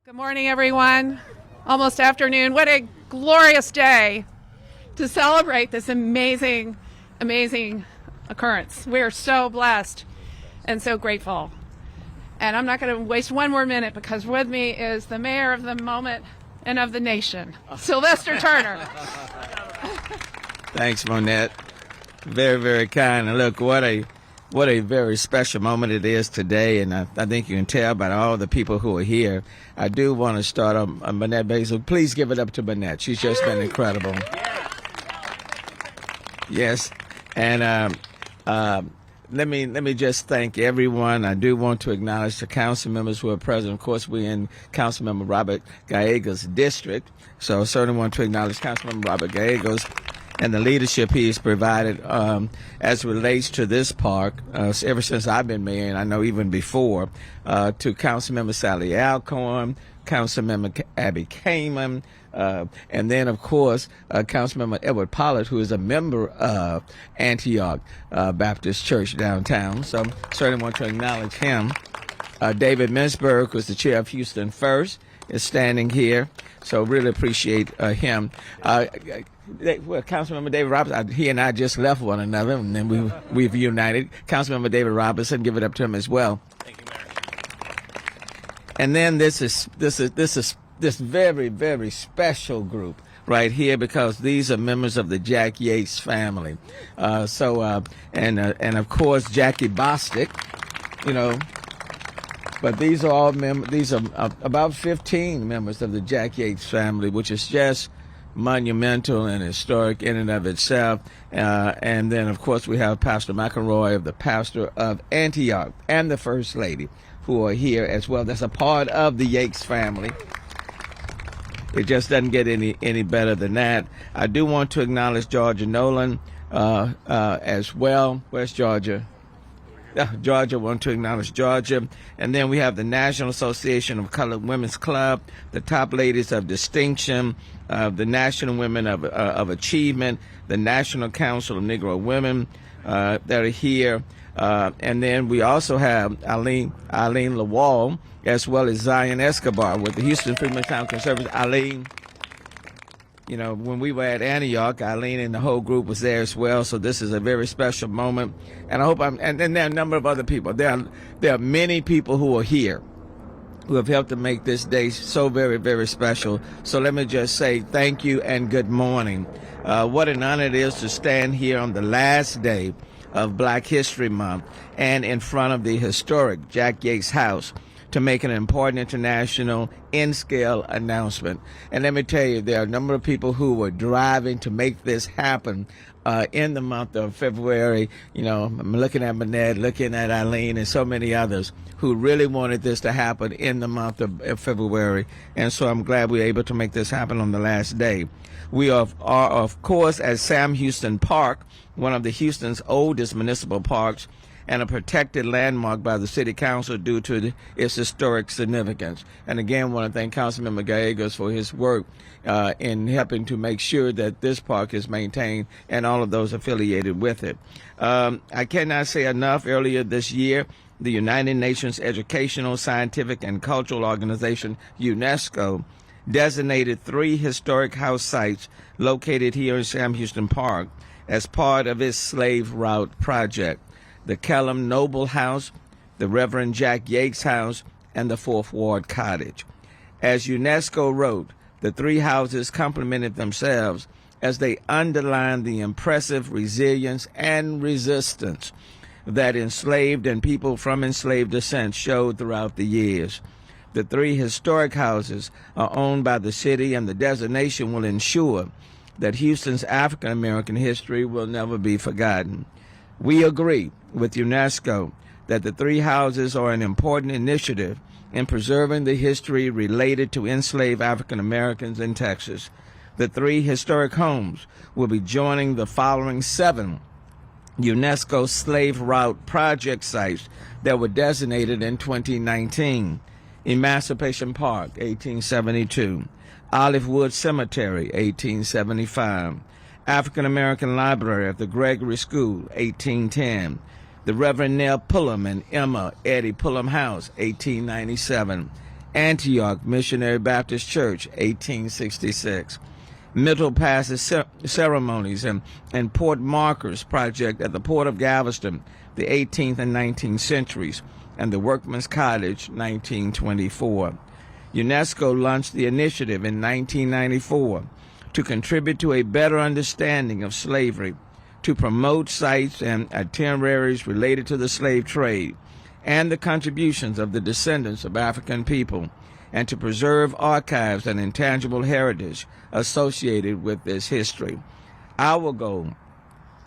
Good morning, everyone. Almost afternoon. What a glorious day to celebrate this amazing, amazing occurrence. We are so blessed and so grateful. And I'm not going to waste one more minute because with me is the mayor of the moment and of the nation, Sylvester Turner. Thanks, Monette. Very, very kind. And look, what a very special moment it is today, and I think you can tell by all the people who are here. I do want to start on Monette Basil. Please give it up to Monette. She's just been incredible. Yes, and let me just thank everyone. I do want to acknowledge the council members who are present. Of course, we're in Councilmember Robert Gallego's district, so I certainly want to acknowledge Councilmember Robert Gallegos and the leadership he's provided as it relates to this park ever since I've been mayor, and I know even before, to Councilmember Sally Alcorn, Councilmember Abby Kamen, and then, of course, Councilmember Edward Pollard, who is a member of Antioch Baptist Church downtown. So certainly want to acknowledge him. David Mintzberg, who's the chair of Houston First, is standing here. So really appreciate him. Councilmember David Robinson, he and I just left one another, and then we've united. Councilmember David Robinson, give it up to him as well. Thank you, Mayor. And then this is very, very special group right here, because these are members of the Jack Yates family. And of course Jackie Bostic, But these are all these are about 15 members of the Jack Yates family, which is just monumental and historic in and of itself. And then, of course, we have Pastor McElroy, the pastor of Antioch, and the First Lady, who are here as well. That's a part of the Yates family. It just doesn't get any better than that. I do want to acknowledge Georgia Nolan as well. Where's Georgia? Georgia, want to acknowledge Georgia. And then we have the National Association of Colored Women's Club, the Top Ladies of Distinction, the National Women of Achievement, the National Council of Negro Women that are here. And then we also have Eileen Lawal, as well as Zion Escobar with the Houston Freemantown Conservatives. Eileen, when we were at Antioch, Eileen and the whole group was there as well. So this is a very special moment. And I hope and then there are a number of other people. There are many people who are here who have helped to make this day so very, very special. So let me just say thank you and good morning. What an honor it is to stand here on the last day of Black History Month and in front of the historic Jack Yates House to make an important international in-scale announcement. And let me tell you, there are a number of people who were driving to make this happen in the month of February. I'm looking at Manette, looking at Eileen, and so many others who really wanted this to happen in the month of February. And so I'm glad we were able to make this happen on the last day. We are, of course, at Sam Houston Park, one of the Houston's oldest municipal parks, and a protected landmark by the City Council due to its historic significance. And again, I want to thank Councilmember Gallegos for his work in helping to make sure that this park is maintained and all of those affiliated with it. I cannot say enough. Earlier this year, the United Nations Educational, Scientific, and Cultural Organization, UNESCO, designated 3 historic house sites located here in Sam Houston Park as part of its Slave Route project: the Kellum Noble House, the Reverend Jack Yates House, and the 4th Ward Cottage. As UNESCO wrote, the 3 houses complemented themselves as they underlined the impressive resilience and resistance that enslaved and people from enslaved descent showed throughout the years. The 3 historic houses are owned by the city, and the designation will ensure that Houston's African American history will never be forgotten. We agree with UNESCO that the 3 houses are an important initiative in preserving the history related to enslaved African Americans in Texas. The 3 historic homes will be joining the following 7 UNESCO Slave Route project sites that were designated in 2019. Emancipation Park, 1872. Olive Wood Cemetery, 1875. African American Library at the Gregory School, 1810. The Reverend Nell Pullum and Emma Eddie Pullum House, 1897. Antioch Missionary Baptist Church, 1866. Middle Passage ceremonies and port markers project at the Port of Galveston, the 18th and 19th centuries, and the Workman's Cottage, 1924. UNESCO launched the initiative in 1994 to contribute to a better understanding of slavery, to promote sites and itineraries related to the slave trade and the contributions of the descendants of African people, and to preserve archives and intangible heritage associated with this history. Our goal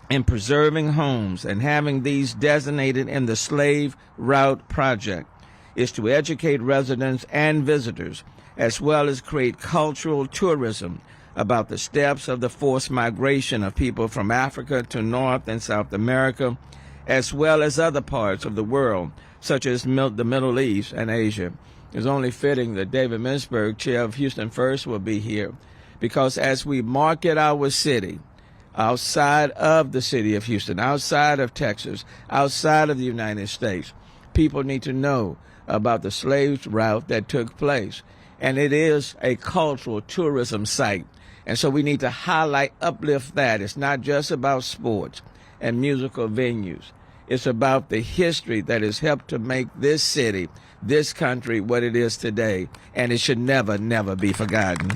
in preserving homes and having these designated in the Slave Route Project is to educate residents and visitors, as well as create cultural tourism about the steps of the forced migration of people from Africa to North and South America, as well as other parts of the world, such as the Middle East and Asia. It's only fitting that David Mintzberg, chair of Houston First, will be here, because as we market our city, outside of the city of Houston, outside of Texas, outside of the United States, people need to know about the slave route that took place. And it is a cultural tourism site. And so we need to highlight, uplift that. It's not just about sports and musical venues. It's about the history that has helped to make this city, this country, what it is today. And it should never, never be forgotten.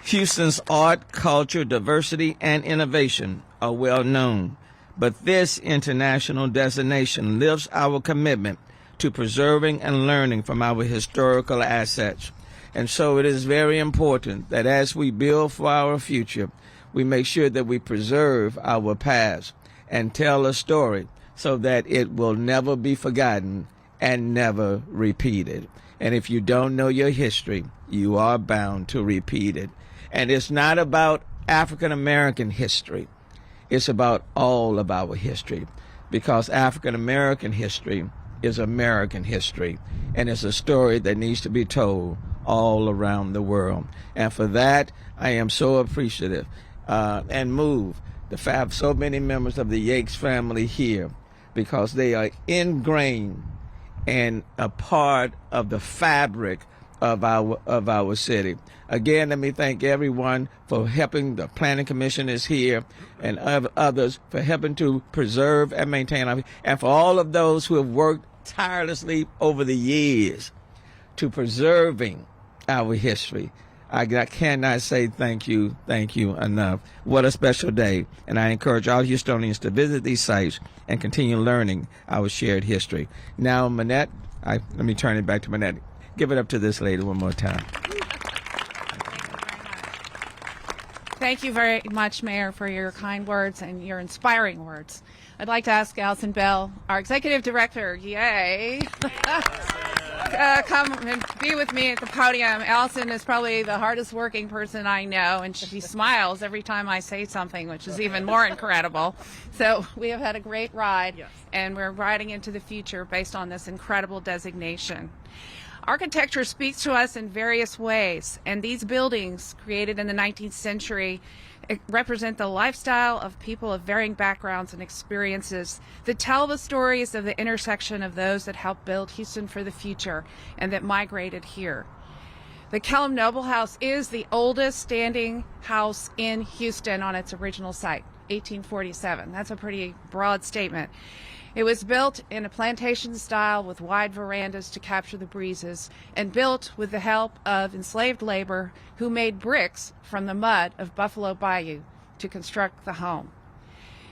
Houston's art, culture, diversity, and innovation are well known, but this international destination lifts our commitment to preserving and learning from our historical assets. And so it is very important that as we build for our future, we make sure that we preserve our past and tell a story so that it will never be forgotten and never repeated. And if you don't know your history, you are bound to repeat it. And it's not about African American history. It's about all of our history, because African American history is American history, and it's a story that needs to be told all around the world. And for that, I am so appreciative and moved to have so many members of the Yates family here, because they are ingrained and a part of the fabric of our city. Again, let me thank everyone for helping. The Planning Commission is here, and others for helping to preserve and maintain, and for all of those who have worked tirelessly over the years to preserving our history. I cannot say thank you enough. What a special day. And I encourage all Houstonians to visit these sites and continue learning our shared history. Now, Manette, let me turn it back to Manette. Give it up to this lady one more time. Thank you very much, Mayor, for your kind words and your inspiring words. I'd like to ask Allison Bell, our Executive Director, yay, come and be with me at the podium. Allison is probably the hardest working person I know, and she smiles every time I say something, which is even more incredible. So we have had a great ride, yes, and we're riding into the future based on this incredible designation. Architecture speaks to us in various ways, and these buildings, created in the 19th century, represent the lifestyle of people of varying backgrounds and experiences that tell the stories of the intersection of those that helped build Houston for the future and that migrated here. The Kellum Noble House is the oldest standing house in Houston on its original site, 1847. That's a pretty broad statement. It was built in a plantation style with wide verandas to capture the breezes, and built with the help of enslaved labor who made bricks from the mud of Buffalo Bayou to construct the home.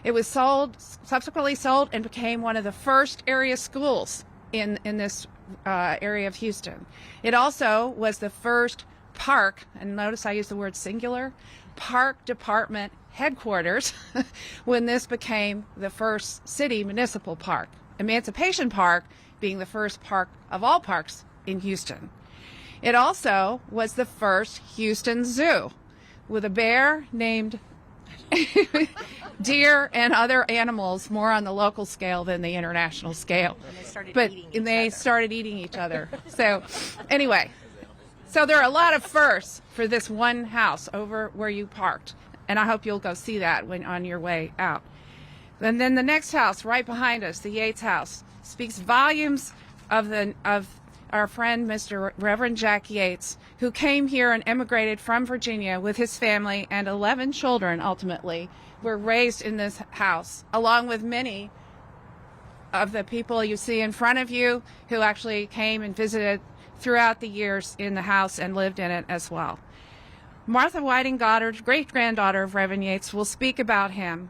It was subsequently sold, and became one of the first area schools in this area of Houston. It also was the first park, and notice I use the word singular, park department headquarters when this became the first city municipal park. Emancipation Park being the first park of all parks in Houston. It also was the first Houston Zoo, with a bear named deer and other animals more on the local scale than the international scale. And they started eating each other. So anyway, so there are a lot of firsts for this one house over where you parked. And I hope you'll go see that when on your way out. And then the next house right behind us, the Yates House, speaks volumes of our friend, Mr. Reverend Jack Yates, who came here and emigrated from Virginia with his family, and 11 children ultimately were raised in this house, along with many of the people you see in front of you who actually came and visited throughout the years in the house and lived in it as well. Martha Whiting Goddard, great-granddaughter of Reverend Yates, will speak about him.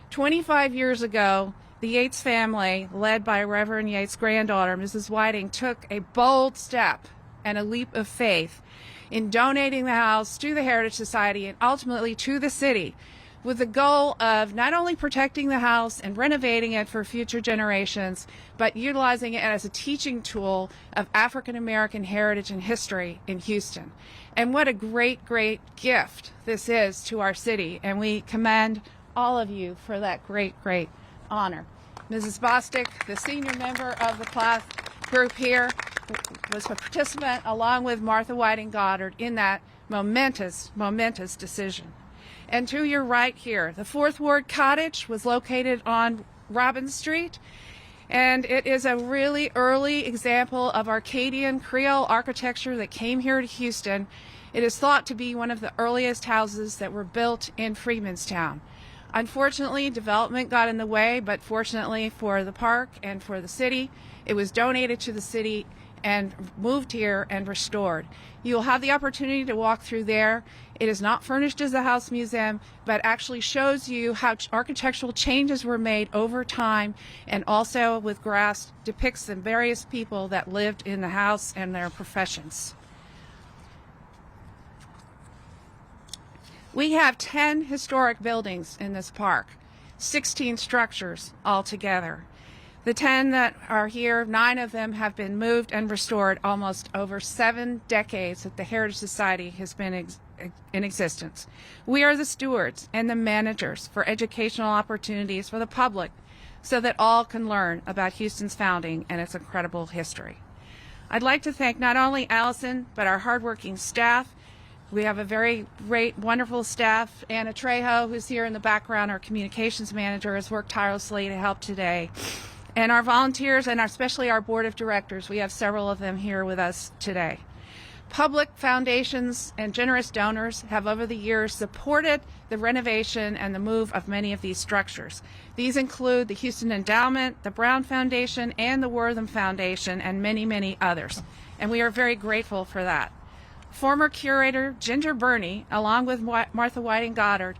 25 years ago, the Yates family, led by Reverend Yates' granddaughter, Mrs. Whiting, took a bold step and a leap of faith in donating the house to the Heritage Society and ultimately to the city, with the goal of not only protecting the house and renovating it for future generations, but utilizing it as a teaching tool of African American heritage and history in Houston. And what a great, great gift this is to our city, and we commend all of you for that great, great honor. Mrs. Bostic, the senior member of the class group here, was a participant along with Martha Whiting Goddard in that momentous, momentous decision. And to your right here, the 4th Ward Cottage was located on Robbins Street, and it is a really early example of Arcadian Creole architecture that came here to Houston. It is thought to be one of the earliest houses that were built in Freemanstown. Unfortunately, development got in the way, but fortunately for the park and for the city, it was donated to the city and moved here and restored. You'll have the opportunity to walk through there. It is not furnished as a house museum, but actually shows you how architectural changes were made over time, and also with grass depicts the various people that lived in the house and their professions. We have 10 historic buildings in this park, 16 structures altogether. The 10 that are here, 9 of them have been moved and restored almost over 7 decades that the Heritage Society has been in existence. We are the stewards and the managers for educational opportunities for the public so that all can learn about Houston's founding and its incredible history. I'd like to thank not only Allison, but our hardworking staff. We have a very great, wonderful staff. Anna Trejo, who's here in the background, our communications manager, has worked tirelessly to help today. And our volunteers, and especially our board of directors, we have several of them here with us today. Public foundations and generous donors have over the years supported the renovation and the move of many of these structures. These include the Houston Endowment, the Brown Foundation, and the Wortham Foundation, and many, many others. And we are very grateful for that. Former curator Ginger Burney, along with Martha Whiting Goddard,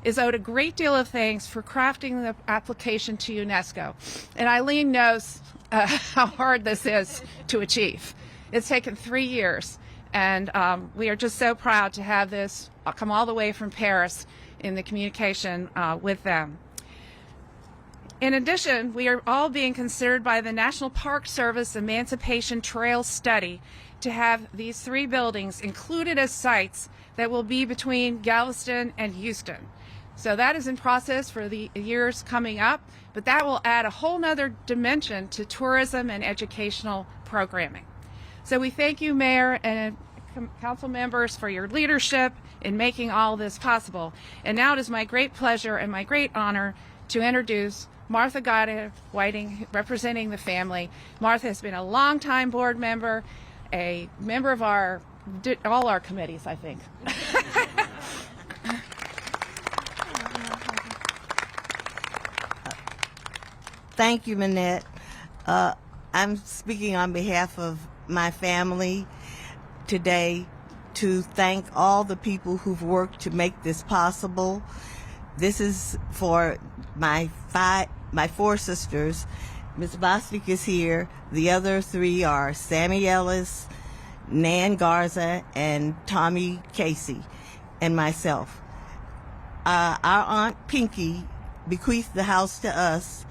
is owed a great deal of thanks for crafting the application to UNESCO. And Eileen knows how hard this is to achieve. It's taken 3 years, and we are just so proud to have this come all the way from Paris in the communication with them. In addition, we are all being considered by the National Park Service Emancipation Trail Study to have these 3 buildings included as sites that will be between Galveston and Houston. So that is in process for the years coming up, but that will add a whole nother dimension to tourism and educational programming. So we thank you, Mayor and council members, for your leadership in making all this possible. And now it is my great pleasure and my great honor to introduce Martha Goddard Whiting, representing the family. Martha has been a longtime board member, a member of all our committees, I think. Thank you, Manette. I'm speaking on behalf of my family today to thank all the people who've worked to make this possible. This is for my 4 sisters. Ms. Bostic is here. The other 3 are Sammy Ellis, Nan Garza, and Tommy Casey, and myself. Our Aunt Pinky bequeathed the house to us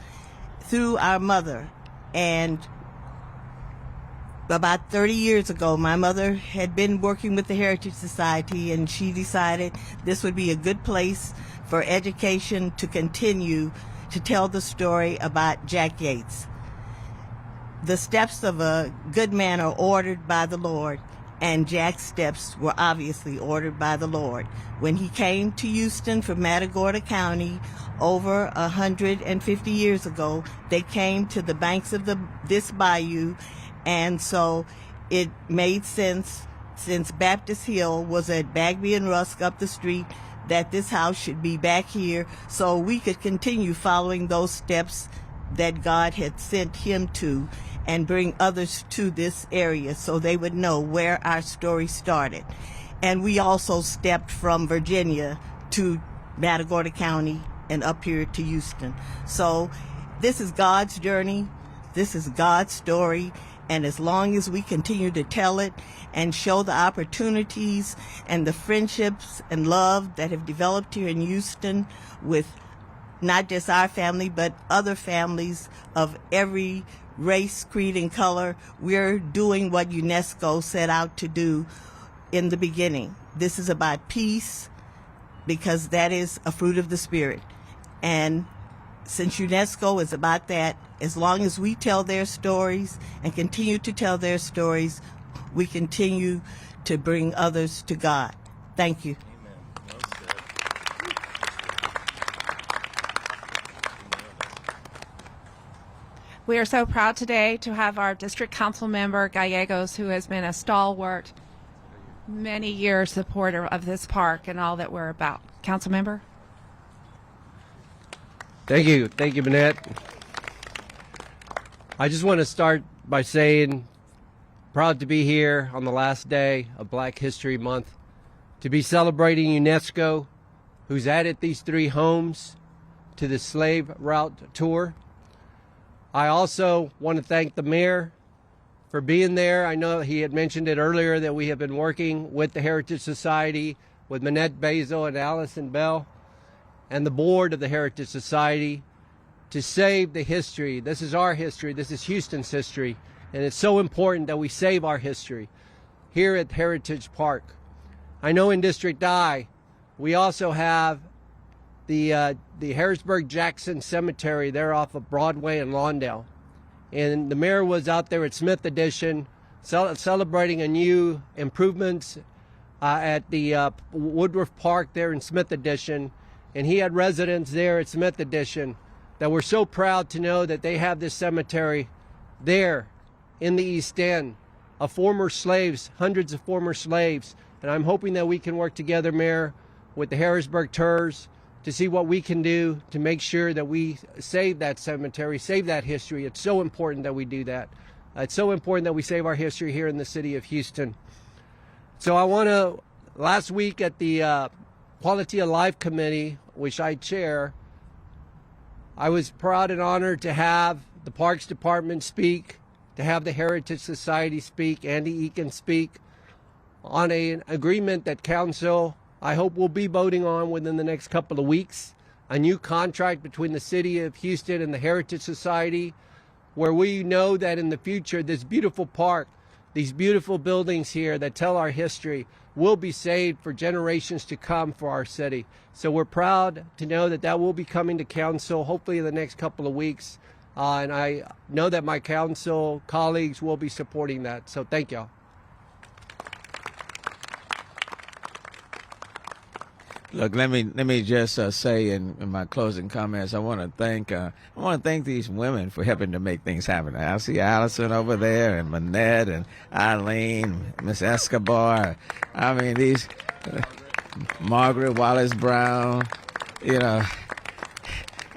through our mother, and about 30 years ago my mother had been working with the Heritage Society, and she decided this would be a good place for education to continue to tell the story about Jack Yates. The steps of a good man are ordered by the Lord, and Jack's steps were obviously ordered by the Lord. When he came to Houston from Matagorda County over 150 years ago, they came to the banks of this bayou, And so it made sense, since Baptist Hill was at Bagby and Rusk up the street, that this house should be back here so we could continue following those steps that God had sent him to, and bring others to this area so they would know where our story started. And we also stepped from Virginia to Matagorda County and up here to Houston. So this is God's journey. This is God's story. And as long as we continue to tell it and show the opportunities and the friendships and love that have developed here in Houston with not just our family, but other families of every race, creed, and color, we're doing what UNESCO set out to do in the beginning. This is about peace, because that is a fruit of the Spirit. And since UNESCO is about that, as long as we tell their stories and continue to tell their stories, we continue to bring others to God. Thank you. We are so proud today to have our district council member, Gallegos, who has been a stalwart, many years supporter of this park and all that we're about. Council member? Thank you, Manette. I just want to start by saying, proud to be here on the last day of Black History Month, to be celebrating UNESCO, who's added these 3 homes to the Slave Route Tour. I also want to thank the mayor for being there. I know he had mentioned it earlier that we have been working with the Heritage Society, with Manette Basil and Allison Bell, and the board of the Heritage Society to save the history. This is our history. This is Houston's history. And it's so important that we save our history here at Heritage Park. I know in District I, we also have the Harrisburg-Jackson Cemetery there off of Broadway and Lawndale. And the mayor was out there at Smith Addition celebrating a new improvements at the Woodruff Park there in Smith Addition. And he had residents there at Smith Addition that were so proud to know that they have this cemetery there in the East End of former slaves, hundreds of former slaves. And I'm hoping that we can work together, Mayor, with the Harrisburg TERS to see what we can do to make sure that we save that cemetery, save that history. It's so important that we do that. It's so important that we save our history here in the city of Houston. So I want to, last week at the Quality of Life Committee, which I chair, I was proud and honored to have the Parks Department speak, to have the Heritage Society speak, Andy Eakin speak, on an agreement that Council, I hope, will be voting on within the next couple of weeks, a new contract between the City of Houston and the Heritage Society, where we know that in the future this beautiful park, these beautiful buildings here that tell our history will be saved for generations to come for our city. So we're proud to know that that will be coming to Council hopefully in the next couple of weeks. And I know that my Council colleagues will be supporting that. So thank y'all. Look, let me just say in my closing comments, I want to thank these women for helping to make things happen. I see Allison over there, and Manette, and Eileen, Miss Escobar. I mean, these Margaret Wallace Brown. You know,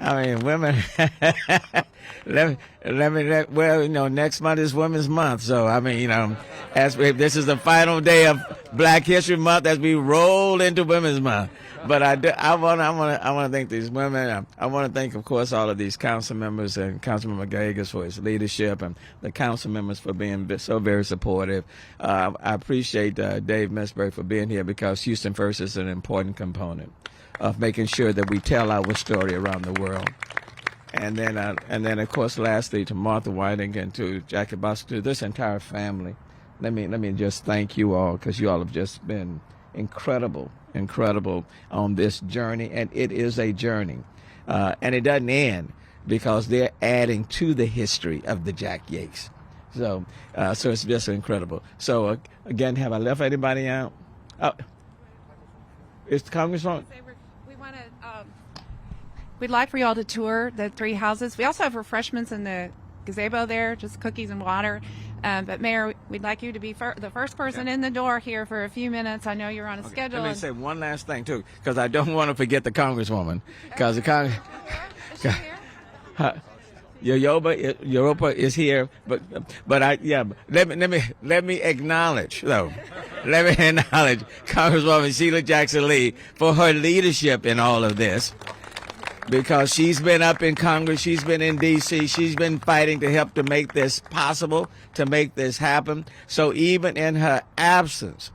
I mean, women. Well, you know, next month is Women's Month, so I mean, you know, this is the final day of Black History Month as we roll into Women's Month. But I want to thank these women. I want to thank, of course, all of these council members and Councilmember Gallegos for his leadership, and the council members for being so very supportive. I appreciate Dave Misberg for being here, because Houston First is an important component of making sure that we tell our story around the world. And then, of course, lastly, to Martha Whiting and to Jackie Bosco, to this entire family, let me just thank you all, because you all have just been incredible on this journey, and it is a journey, and it doesn't end, because they're adding to the history of the Jack Yates. So it's just incredible. So again, have I left anybody out? Is the Congressman? We want to. We'd like for you all to tour the 3 houses. We also have refreshments in the gazebo there, just cookies and water. But Mayor, we'd like you to be the first person in the door here for a few minutes. I know you're on a schedule. Let me say one last thing too, because I don't want to forget the Congresswoman, because the Europa is here, but let me acknowledge though. Let me acknowledge Congresswoman Sheila Jackson Lee for her leadership in all of this, because she's been up in Congress, she's been in D.C., she's been fighting to help to make this possible, to make this happen. So even in her absence,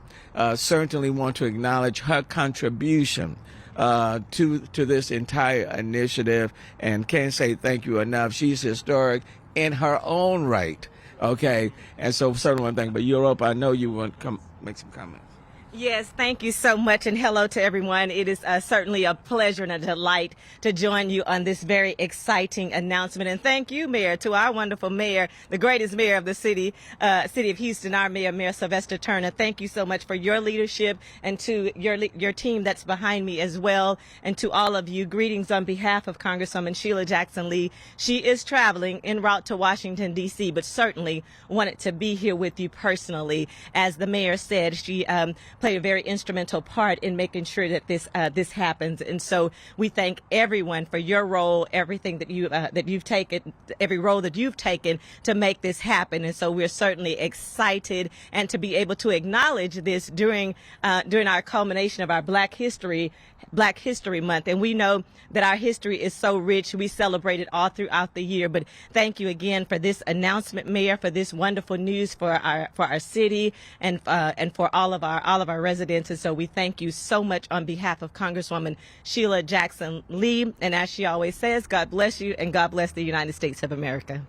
certainly want to acknowledge her contribution to this entire initiative, and can't say thank you enough. She's historic in her own right. Okay, and so certainly want to thank. But Europe, I know you want to come make some comments. Yes, thank you so much, and hello to everyone. It is certainly a pleasure and a delight to join you on this very exciting announcement. And thank you, Mayor, to our wonderful mayor, the greatest mayor of the city of Houston, our mayor, Mayor Sylvester Turner. Thank you so much for your leadership, and to your team that's behind me as well. And to all of you, greetings on behalf of Congresswoman Sheila Jackson Lee. She is traveling en route to Washington, D.C., but certainly wanted to be here with you personally. As the mayor said, she played a very instrumental part in making sure that this happens. And so we thank everyone for your role, everything that you've taken, every role that you've taken to make this happen. And so we're certainly excited, and to be able to acknowledge this during our culmination of our Black History Month. And we know that our history is so rich. We celebrate it all throughout the year. But thank you again for this announcement, Mayor, for this wonderful news for our city and for all of our residents. And so we thank you so much on behalf of Congresswoman Sheila Jackson Lee. And as she always says, God bless you, and God bless the United States of America.